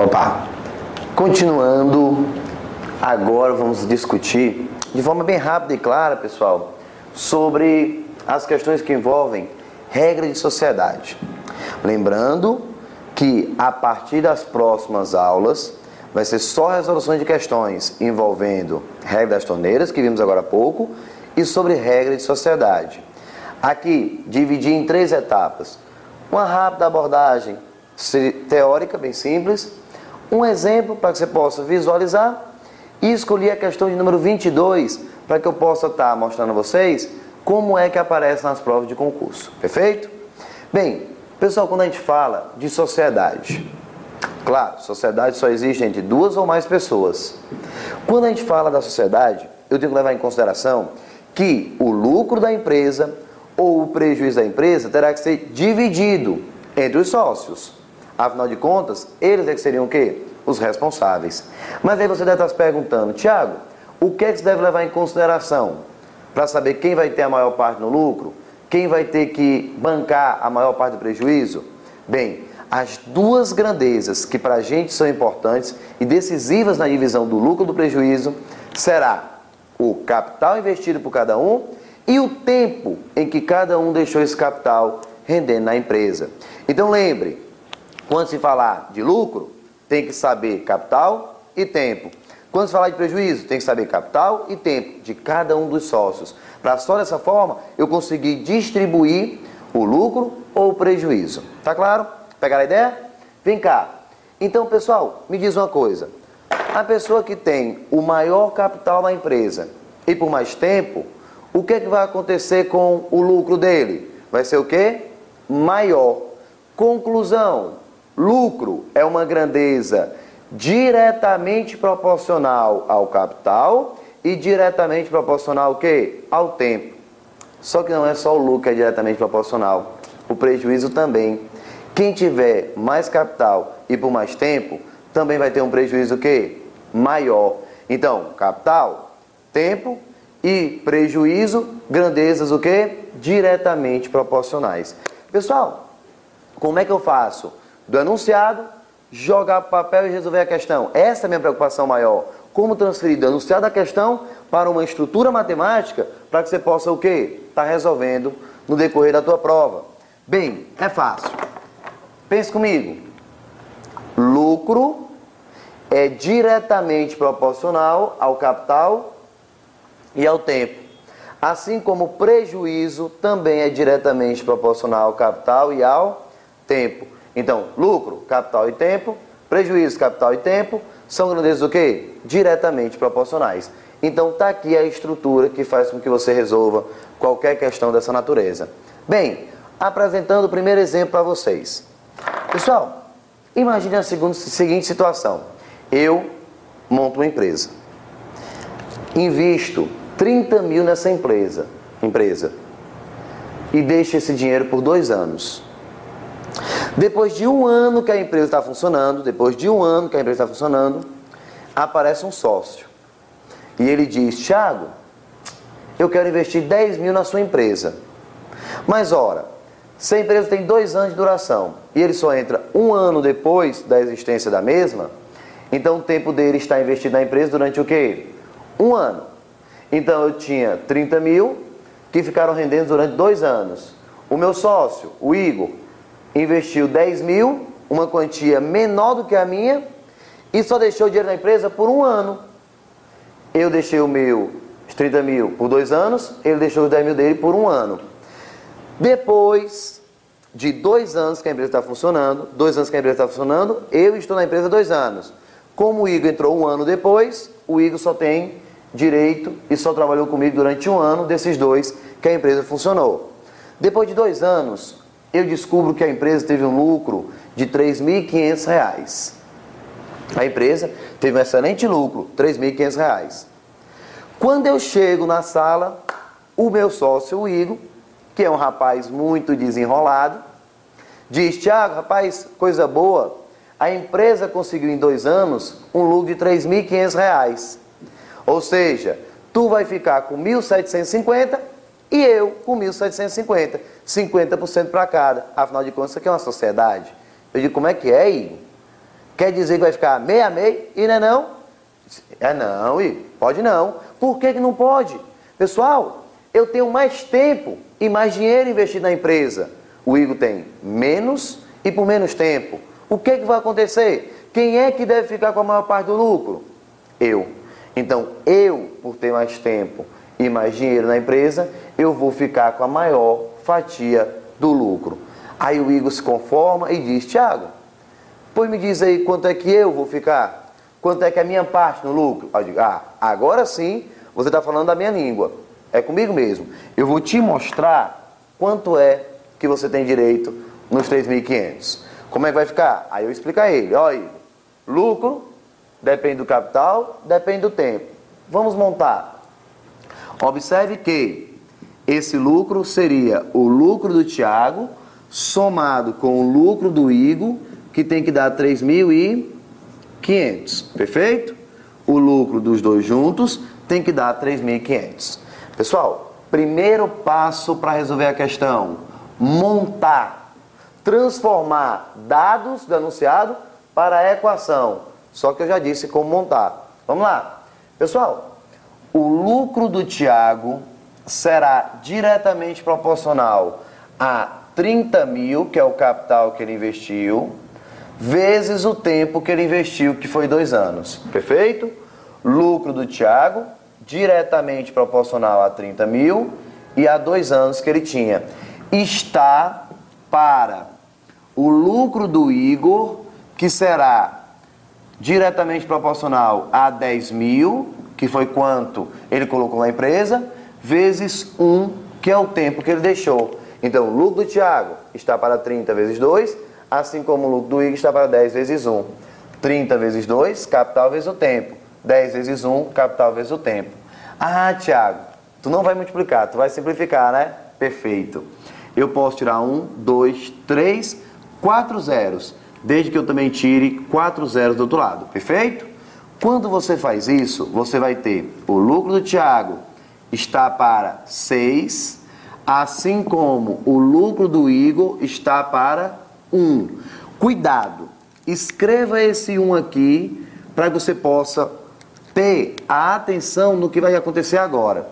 Opa! Continuando, agora vamos discutir de forma bem rápida e clara, pessoal, sobre as questões que envolvem regra de sociedade. Lembrando que a partir das próximas aulas vai ser só resoluções de questões envolvendo regra das torneiras, que vimos agora há pouco, e sobre regra de sociedade. Aqui, dividi em 3 etapas. Uma rápida abordagem teórica, bem simples, um exemplo para que você possa visualizar e escolher a questão de número 22 para que eu possa estar mostrando a vocês como é que aparece nas provas de concurso. Perfeito? Bem, pessoal, quando a gente fala de sociedade, claro, sociedade só existe entre 2 ou mais pessoas. Quando a gente fala da sociedade, eu tenho que levar em consideração que o lucro da empresa ou o prejuízo da empresa terá que ser dividido entre os sócios. Afinal de contas, eles é que seriam o quê? Os responsáveis. Mas aí você deve estar se perguntando, Tiago, o que é que você deve levar em consideração para saber quem vai ter a maior parte no lucro? Quem vai ter que bancar a maior parte do prejuízo? Bem, as 2 grandezas que para a gente são importantes e decisivas na divisão do lucro do prejuízo será o capital investido por cada um e o tempo em que cada um deixou esse capital rendendo na empresa. Então lembre, quando se falar de lucro, tem que saber capital e tempo. Quando se falar de prejuízo, tem que saber capital e tempo de cada um dos sócios. Para só dessa forma eu conseguir distribuir o lucro ou o prejuízo. Tá claro? Pegaram a ideia? Vem cá. Então, pessoal, me diz uma coisa. A pessoa que tem o maior capital na empresa e por mais tempo, o que é que vai acontecer com o lucro dele? Vai ser o quê? Maior. Conclusão. Lucro é uma grandeza diretamente proporcional ao capital e diretamente proporcional ao quê? Ao tempo. Só que não é só o lucro que é diretamente proporcional. O prejuízo também. Quem tiver mais capital e por mais tempo, também vai ter um prejuízo o quê? Maior. Então, capital, tempo e prejuízo, grandezas o quê? Diretamente proporcionais. Pessoal, como é que eu faço? Do enunciado, jogar para o papel e resolver a questão. Essa é a minha preocupação maior. Como transferir do enunciado da questão para uma estrutura matemática para que você possa o quê? Estar resolvendo no decorrer da tua prova. Bem, é fácil. Pense comigo. Lucro é diretamente proporcional ao capital e ao tempo. Assim como prejuízo também é diretamente proporcional ao capital e ao tempo. Então, lucro, capital e tempo, prejuízo, capital e tempo, são grandezas o quê? Diretamente proporcionais. Então, está aqui a estrutura que faz com que você resolva qualquer questão dessa natureza. Bem, apresentando o primeiro exemplo para vocês. Pessoal, imagine a seguinte situação. Eu monto uma empresa. Invisto 30 mil nessa empresa e deixo esse dinheiro por 2 anos. Depois de 1 ano que a empresa está funcionando, aparece um sócio. E ele diz, Tiago, eu quero investir 10 mil na sua empresa. Mas, ora, se a empresa tem 2 anos de duração e ele só entra 1 ano depois da existência da mesma, então o tempo dele está investido na empresa durante o quê? 1 ano. Então eu tinha 30 mil que ficaram rendendo durante 2 anos. O meu sócio, o Igor, investiu 10 mil, uma quantia menor do que a minha, e só deixou o dinheiro na empresa por 1 ano. Eu deixei o meu, os 30 mil, por 2 anos, ele deixou os 10 mil dele por 1 ano. Depois de 2 anos que a empresa está funcionando, eu estou na empresa 2 anos. Como o Igor entrou 1 ano depois, o Igor só tem direito e só trabalhou comigo durante 1 ano desses 2 que a empresa funcionou. Depois de 2 anos, eu descubro que a empresa teve um lucro de R$ 3.500. A empresa teve um excelente lucro, R$ 3.500. Quando eu chego na sala, o meu sócio, o Igor, que é um rapaz muito desenrolado, diz, Tiago, rapaz, coisa boa, a empresa conseguiu em 2 anos um lucro de R$ 3.500. Ou seja, tu vai ficar com 1.750 e eu com 1.750. 50% para cada. Afinal de contas, isso aqui é uma sociedade. Eu digo, como é que é, Igor? Quer dizer que vai ficar meio a meio e não é não? É não, Igor. Pode não. Por que não pode? Pessoal, eu tenho mais tempo e mais dinheiro investido na empresa. O Igor tem menos e por menos tempo. O que vai acontecer? Quem é que deve ficar com a maior parte do lucro? Eu. Então, eu, por ter mais tempo e mais dinheiro na empresa, eu vou ficar com a maior fatia do lucro. Aí o Igor se conforma e diz, Thiago, pois me diz aí quanto é que eu vou ficar? Quanto é que é a minha parte no lucro? Eu digo, agora sim você está falando da minha língua. É comigo mesmo. Eu vou te mostrar quanto é que você tem direito nos 3.500. Como é que vai ficar? Aí eu explico a ele. Olha, lucro depende do capital, depende do tempo. Vamos montar. Observe que esse lucro seria o lucro do Thiago somado com o lucro do Igor, que tem que dar 3.500. Perfeito? O lucro dos dois juntos tem que dar 3.500. Pessoal, primeiro passo para resolver a questão: montar, transformar dados do enunciado para a equação. Só que eu já disse como montar. Vamos lá. Pessoal, o lucro do Thiago será diretamente proporcional a 30.000, que é o capital que ele investiu, vezes o tempo que ele investiu, que foi 2 anos. Perfeito? Lucro do Thiago diretamente proporcional a 30.000 e a 2 anos que ele tinha. Está para o lucro do Igor, que será diretamente proporcional a 10.000, que foi quanto ele colocou na empresa, vezes 1, que é o tempo que ele deixou. Então, o lucro do Thiago está para 30 vezes 2, assim como o lucro do Igor está para 10 vezes 1. 30 vezes 2, capital vezes o tempo. 10 vezes 1, capital vezes o tempo. Thiago, tu não vai multiplicar, tu vai simplificar, né? Perfeito. Eu posso tirar 1, 2, 3, 4 zeros, desde que eu também tire 4 zeros do outro lado. Perfeito? Quando você faz isso, você vai ter o lucro do Thiago está para 6, assim como o lucro do Igor está para 1. Cuidado, escreva esse 1 aqui para que você possa ter a atenção no que vai acontecer agora.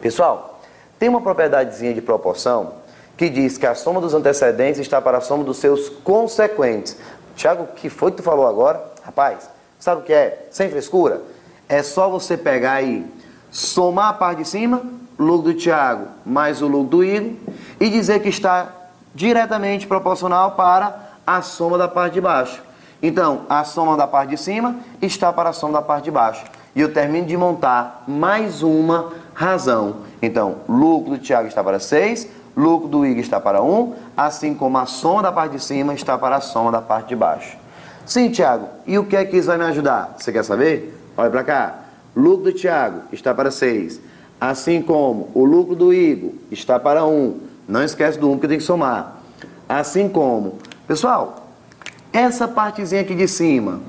Pessoal, tem uma propriedadezinha de proporção que diz que a soma dos antecedentes está para a soma dos seus consequentes. Thiago, o que foi que tu falou agora? Rapaz, sabe o que é? Sem frescura. É só você pegar aí, somar a parte de cima, lucro do Thiago mais o lucro do Igor, e dizer que está diretamente proporcional para a soma da parte de baixo. Então, a soma da parte de cima está para a soma da parte de baixo. E eu termino de montar mais uma razão. Então, lucro do Thiago está para 6, lucro do Igor está para 1, assim como a soma da parte de cima está para a soma da parte de baixo. Sim, Thiago, e o que é que isso vai me ajudar? Você quer saber? Olha para cá. Lucro do Thiago está para 6, assim como o lucro do Igor está para 1. Não esquece do 1 porque tem que somar. Assim como, pessoal, essa partezinha aqui de cima,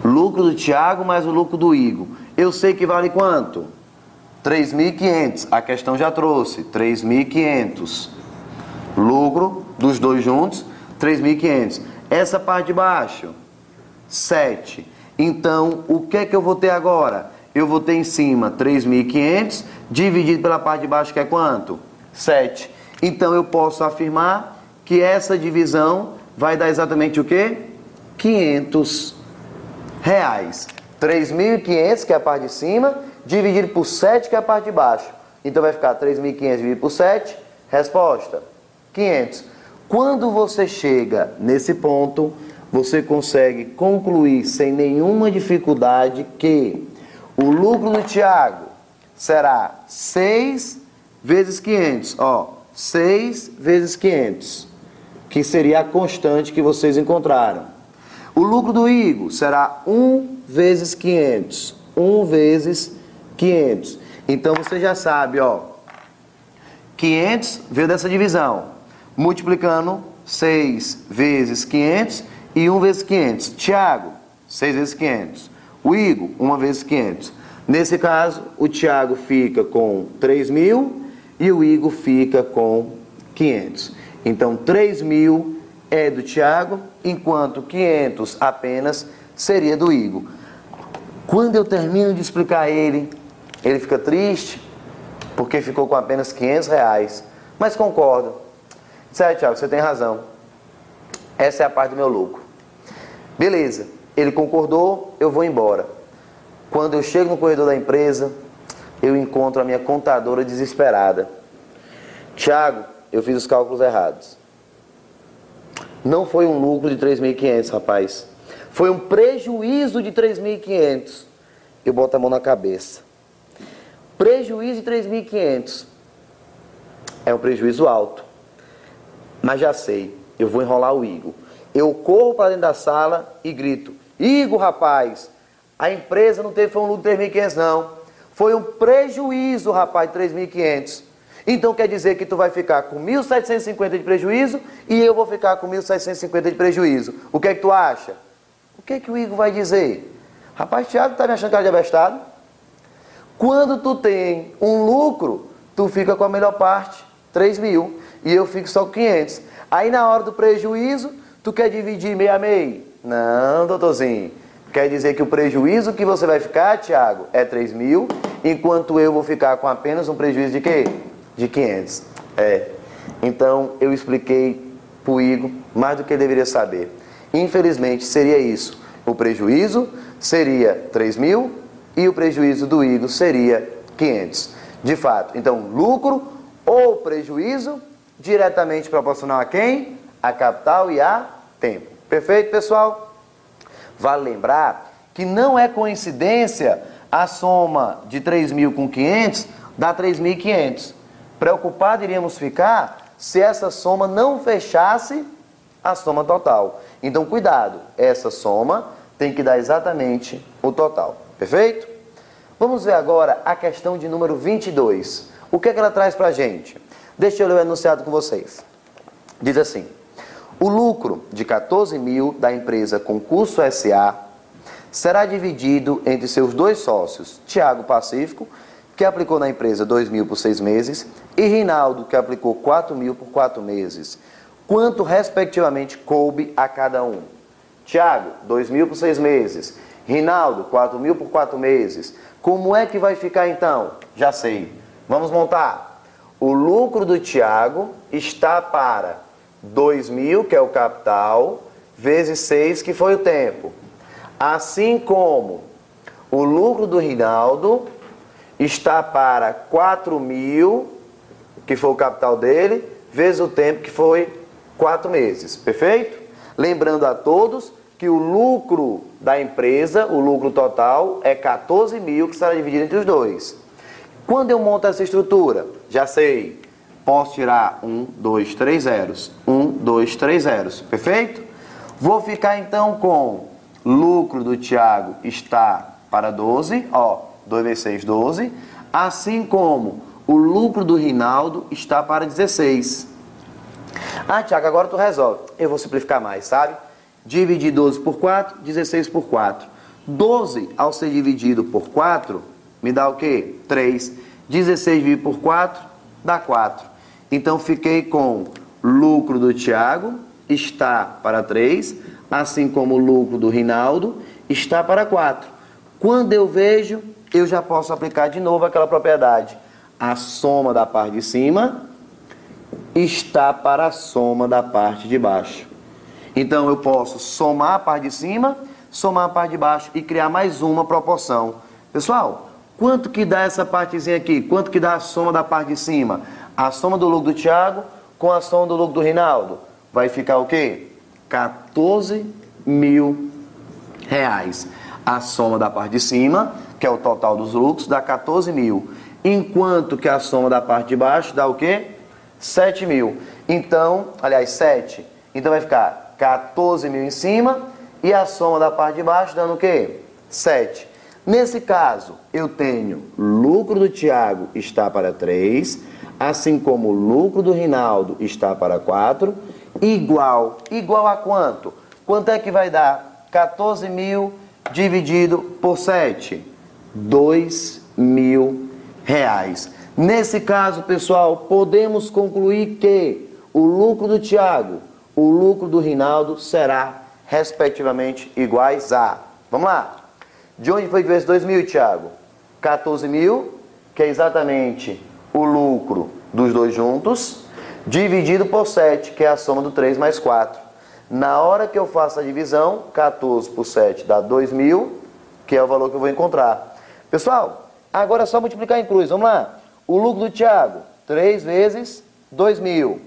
lucro do Thiago mais o lucro do Igor, eu sei que vale quanto? 3.500. A questão já trouxe 3.500. Lucro dos dois juntos, 3.500. Essa parte de baixo, 7. Então, o que é que eu vou ter agora? Eu vou ter em cima 3.500 dividido pela parte de baixo, que é quanto? 7. Então, eu posso afirmar que essa divisão vai dar exatamente o quê? 500 reais. 3.500, que é a parte de cima, dividido por 7, que é a parte de baixo. Então, vai ficar 3.500 dividido por 7. Resposta, 500. Quando você chega nesse ponto, você consegue concluir sem nenhuma dificuldade que o lucro do Thiago será 6 vezes 500. 6 vezes 500, que seria a constante que vocês encontraram. O lucro do Igor será 1 vezes 500. 1 vezes 500. Então, você já sabe, 500 veio dessa divisão. Multiplicando 6 vezes 500 e 1 vezes 500. Thiago, 6 vezes 500. O Igor, 1 vezes 500. Nesse caso, o Thiago fica com 3.000 e o Igor fica com 500. Então, 3.000 é do Tiago, enquanto 500 apenas seria do Igor. Quando eu termino de explicar ele fica triste, porque ficou com apenas 500 reais. Mas concordo. Certo, Tiago, você tem razão. Essa é a parte do meu lucro. Beleza, ele concordou, eu vou embora. Quando eu chego no corredor da empresa, eu encontro a minha contadora desesperada. Tiago, eu fiz os cálculos errados. Não foi um lucro de 3.500, rapaz. Foi um prejuízo de 3.500. Eu boto a mão na cabeça. Prejuízo de 3.500. É um prejuízo alto. Mas já sei, eu vou enrolar o Igor. Eu corro para dentro da sala e grito: Igor, rapaz, a empresa não teve um lucro de 3.500 não. Foi um prejuízo, rapaz, de 3.500. Então quer dizer que tu vai ficar com 1.750 de prejuízo e eu vou ficar com 1.750 de prejuízo. O que é que tu acha? O que é que o Igor vai dizer? Rapaz, Tiago, tá me achando cara de abestado? Quando tu tem um lucro, tu fica com a melhor parte, 3.000, e eu fico só com 500. Aí na hora do prejuízo, tu quer dividir meio a meio? Não, doutorzinho. Quer dizer que o prejuízo que você vai ficar, Tiago, é 3.000, enquanto eu vou ficar com apenas um prejuízo de quê? De 500. Então eu expliquei pro Igor mais do que ele deveria saber. Infelizmente seria isso. O prejuízo seria 3.000 e o prejuízo do Igor seria 500. De fato, então lucro ou prejuízo diretamente proporcional a quem? A capital e a tempo. Perfeito, pessoal? Vale lembrar que não é coincidência a soma de 3.000 com 500 dá 3.500. Preocupado iríamos ficar se essa soma não fechasse a soma total. Então, cuidado, essa soma tem que dar exatamente o total. Perfeito? Vamos ver agora a questão de número 22. O que é que ela traz para a gente? Deixa eu ler o enunciado com vocês. Diz assim: o lucro de 14.000 da empresa Concurso S.A. será dividido entre seus dois sócios, Tiago Pacífico, que aplicou na empresa 2.000 por 6 meses, e Rinaldo, que aplicou 4.000 por 4 meses. Quanto, respectivamente, coube a cada um? Tiago, 2.000 por 6 meses. Rinaldo, 4.000 por 4 meses. Como é que vai ficar então? Já sei. Vamos montar. O lucro do Tiago está para 2.000, que é o capital, vezes 6, que foi o tempo. Assim como o lucro do Rinaldo está para 4.000, que foi o capital dele, vezes o tempo, que foi 4 meses. Perfeito? Lembrando a todos que o lucro da empresa, o lucro total, é 14.000, que será dividido entre os dois. Quando eu monto essa estrutura? Já sei. Posso tirar 1, 2, 3 zeros. 1, 2, 3 zeros. Perfeito? Vou ficar então com lucro do Tiago está para 12. Ó, 2 vezes 6, 12. Assim como o lucro do Rinaldo está para 16. Ah, Tiago, agora tu resolve. Eu vou simplificar mais, sabe? Dividir 12 por 4, 16 por 4. 12, ao ser dividido por 4, me dá o quê? 3. 16 dividido por 4, dá 4. Então, fiquei com lucro do Tiago está para 3, assim como o lucro do Rinaldo está para 4. Quando eu vejo, eu já posso aplicar de novo aquela propriedade. A soma da parte de cima está para a soma da parte de baixo. Então, eu posso somar a parte de cima, somar a parte de baixo e criar mais uma proporção. Pessoal, quanto que dá essa partezinha aqui? Quanto que dá a soma da parte de cima? A soma do lucro do Tiago com a soma do lucro do Rinaldo. Vai ficar o quê? 14.000 reais. A soma da parte de cima, que é o total dos lucros, dá 14.000. Enquanto que a soma da parte de baixo dá o quê? 7.000. Então, aliás, 7. Então vai ficar 14.000 em cima e a soma da parte de baixo dando o quê? 7. Nesse caso, eu tenho lucro do Tiago está para 3, assim como o lucro do Rinaldo está para 4, igual a quanto? Quanto é que vai dar 14.000 dividido por 7? 2.000 reais. Nesse caso, pessoal, podemos concluir que o lucro do Tiago, o lucro do Rinaldo será, respectivamente, iguais a... Vamos lá. De onde foi que veio esse 2.000, Thiago? 14.000, que é exatamente o lucro dos dois juntos, dividido por 7, que é a soma do 3 mais 4. Na hora que eu faço a divisão, 14 por 7 dá 2.000, que é o valor que eu vou encontrar. Pessoal, agora é só multiplicar em cruz. Vamos lá. O lucro do Thiago, 3 vezes 2.000.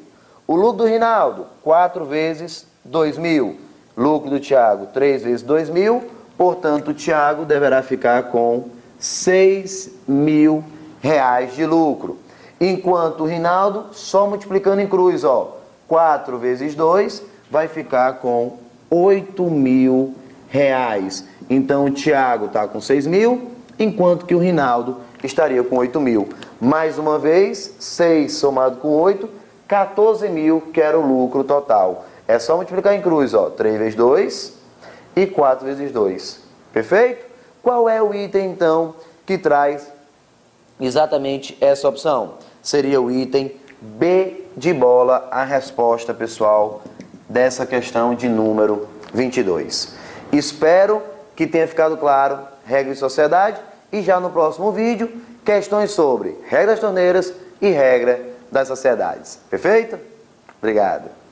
O lucro do Rinaldo, 4 vezes 2.000. Lucro do Thiago, 3 vezes 2.000. Portanto, o Thiago deverá ficar com R$6.000 de lucro. Enquanto o Rinaldo, só multiplicando em cruz, ó, 4 vezes 2 vai ficar com R$8.000. Então, o Thiago está com 6.000, enquanto que o Rinaldo estaria com 8.000. Mais uma vez, 6 somado com 8, 14.000, que era o lucro total. É só multiplicar em cruz, ó, 3 vezes 2 e 4 vezes 2. Perfeito? Qual é o item, então, que traz exatamente essa opção? Seria o item B de bola, a resposta, pessoal, dessa questão de número 22. Espero que tenha ficado claro regra de sociedade e já no próximo vídeo, questões sobre regra das torneiras e regra das sociedades. Perfeito? Obrigado.